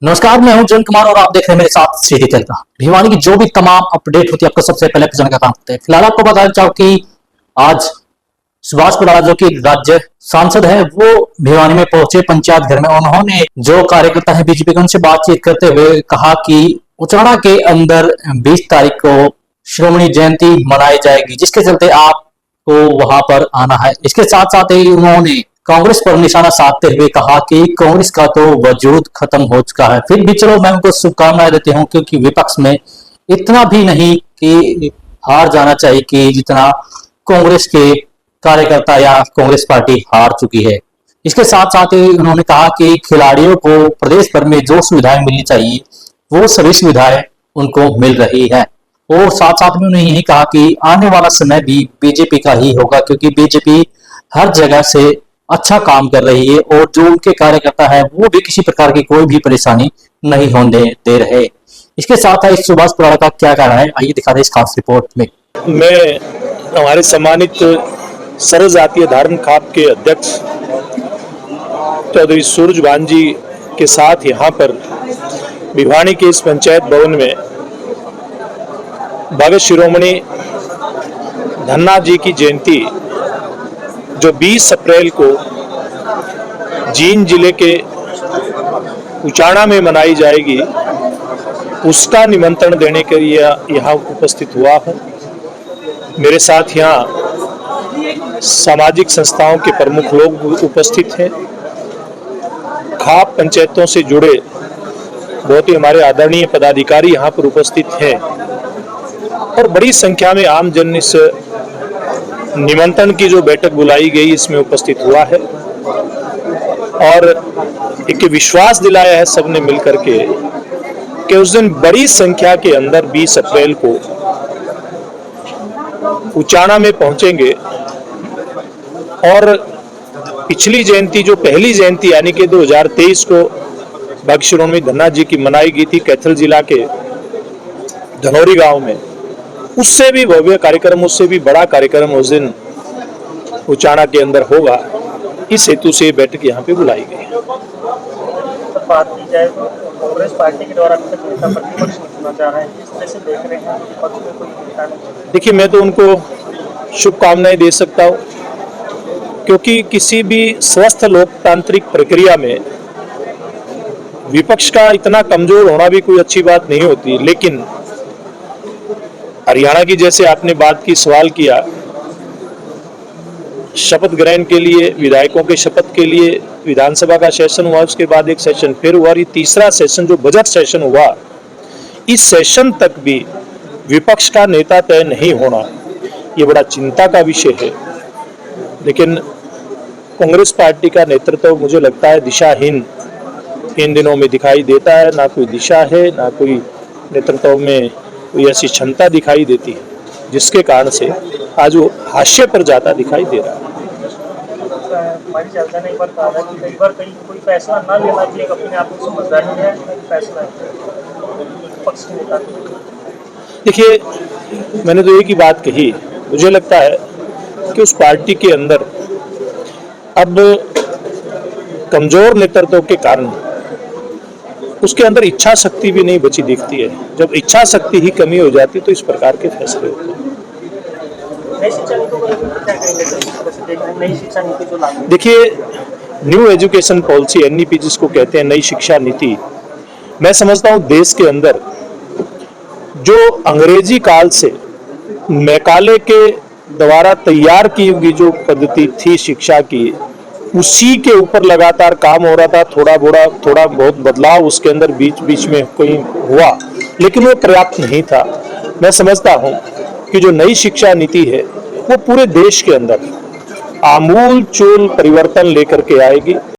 नमस्कार, मैं हूं जन कुमार और आप देख रहे हैं मेरे साथ सीधी चलता। भिवानी की जो भी तमाम अपडेट होती है आपको सबसे पहले जानने का काम करते हैं। फिलहाल आपको बताना चाहूं कि आज सुभाष बराड़ जो कि राज्य सांसद है वो भिवानी में पहुंचे पंचायत घर में। उन्होंने जो कार्यकर्ता है बीजेपी के उनसे बातचीत करते हुए कहा कि उचाना के अंदर 20 तारीख को श्रोमणी जयंती मनाई जाएगी, जिसके चलते आपको वहां पर आना है। इसके साथ साथ ही उन्होंने कांग्रेस पर निशाना साधते हुए कहा कि कांग्रेस का तो वजूद खत्म हो चुका है। फिर भी चलो मैं उनको शुभकामनाएं देती हूँ, क्योंकि विपक्ष में इतना भी नहीं कि हार जाना चाहिए कि जितना कांग्रेस के कार्यकर्ता या कांग्रेस पार्टी हार चुकी है। इसके साथ साथ ही उन्होंने कहा कि खिलाड़ियों को प्रदेश भर में जो सुविधाएं मिलनी चाहिए वो सभी सुविधाएं उनको मिल रही है। और साथ साथ में उन्होंने यही कहा कि आने वाला समय भी बीजेपी का ही होगा, क्योंकि बीजेपी हर जगह से अच्छा काम कर रही है और जो उनके कार्यकर्ता है वो भी किसी प्रकार की कोई भी परेशानी नहीं होने दे रहे। इसके साथ ही सुभाष बराड़ का क्या कहना है, आइए दिखा दे इस खास रिपोर्ट में। मैं हमारे सम्मानित सर्व जातीय धारण खाप के अध्यक्ष चौधरी सूरजभान जी के साथ यहाँ पर भिवानी के इस पंचायत भवन में भगत शिरोमणि धन्ना जी की जयंती जो 20 अप्रैल को जींद जिले के उचाना में मनाई जाएगी, उसका निमंत्रण देने के लिए यहाँ उपस्थित हुआ हूँ। मेरे साथ यहाँ सामाजिक संस्थाओं के प्रमुख लोग उपस्थित हैं। खाप पंचायतों से जुड़े बहुत ही हमारे आदरणीय पदाधिकारी यहाँ पर उपस्थित हैं और बड़ी संख्या में आमजन इस निमंत्रण की जो बैठक बुलाई गई इसमें उपस्थित हुआ है और एक विश्वास दिलाया है सबने मिलकर के कि उस दिन बड़ी संख्या के अंदर 20 अप्रैल को उचाना में पहुंचेंगे और पिछली जयंती जो पहली जयंती यानी कि 2023 को भगत शिरोमणि धन्ना जी की मनाई गई थी कैथल जिला के धनौरी गांव में, उससे भी भव्य कार्यक्रम, उससे भी बड़ा कार्यक्रम उस दिन उचाना के अंदर होगा। इस हेतु से बैठक यहाँ पे बुलाई गई है। बात की जाए तो कांग्रेस पार्टी के द्वारा अभी तक नेता प्रतिपक्ष नहीं चुना जा रहा है, इस तरह से देख रहे हैं विपक्ष में कोई नेता नहीं। देखिए, मैं तो उनको शुभकामनाएं दे सकता हूँ, क्योंकि किसी भी स्वस्थ लोकतांत्रिक प्रक्रिया में विपक्ष का इतना कमजोर होना भी कोई अच्छी बात नहीं होती। लेकिन हरियाणा की जैसे आपने बात की, सवाल किया, शपथ ग्रहण के लिए विधायकों के शपथ के लिए विधानसभा का सेशन हुआ, उसके बाद एक सेशन फिर हुआ और ये तीसरा सेशन जो बजट सेशन हुआ, इस सेशन तक भी विपक्ष का नेता तय नहीं होना ये बड़ा चिंता का विषय है। लेकिन कांग्रेस पार्टी का नेतृत्व मुझे लगता है दिशाहीन इन दिनों में दिखाई देता है। ना कोई दिशा है, ना कोई नेतृत्व में कोई ऐसी क्षमता दिखाई देती है, जिसके कारण से आज वो हाशिए पर जाता दिखाई दे रहा है। हमारी चर्चा ने एक बार कहा कि कई बार कोई फैसला ना लेना भी एक अपने आप को समझदारी है, फैसला पक्ष के नेता। देखिए, मैंने तो एक ही बात कही, मुझे लगता है कि उस पार्टी के अंदर अब कमजोर नेतृत्व के कारण उसके अंदर इच्छा शक्ति भी नहीं बची दिखती है। जब इच्छा शक्ति ही कमी हो जाती तो इस प्रकार के फैसले होते हैं। देखिए, न्यू एजुकेशन पॉलिसी NEP जिसको कहते हैं, नई शिक्षा नीति, मैं समझता हूँ देश के अंदर जो अंग्रेजी काल से मैकाले के द्वारा तैयार की हुई जो पद्धति थी शिक्षा की, उसी के ऊपर लगातार काम हो रहा था। थोड़ा बहुत बदलाव उसके अंदर बीच बीच में कोई हुआ, लेकिन वो पर्याप्त नहीं था। मैं समझता हूँ कि जो नई शिक्षा नीति है वो पूरे देश के अंदर आमूल चूल परिवर्तन लेकर के आएगी।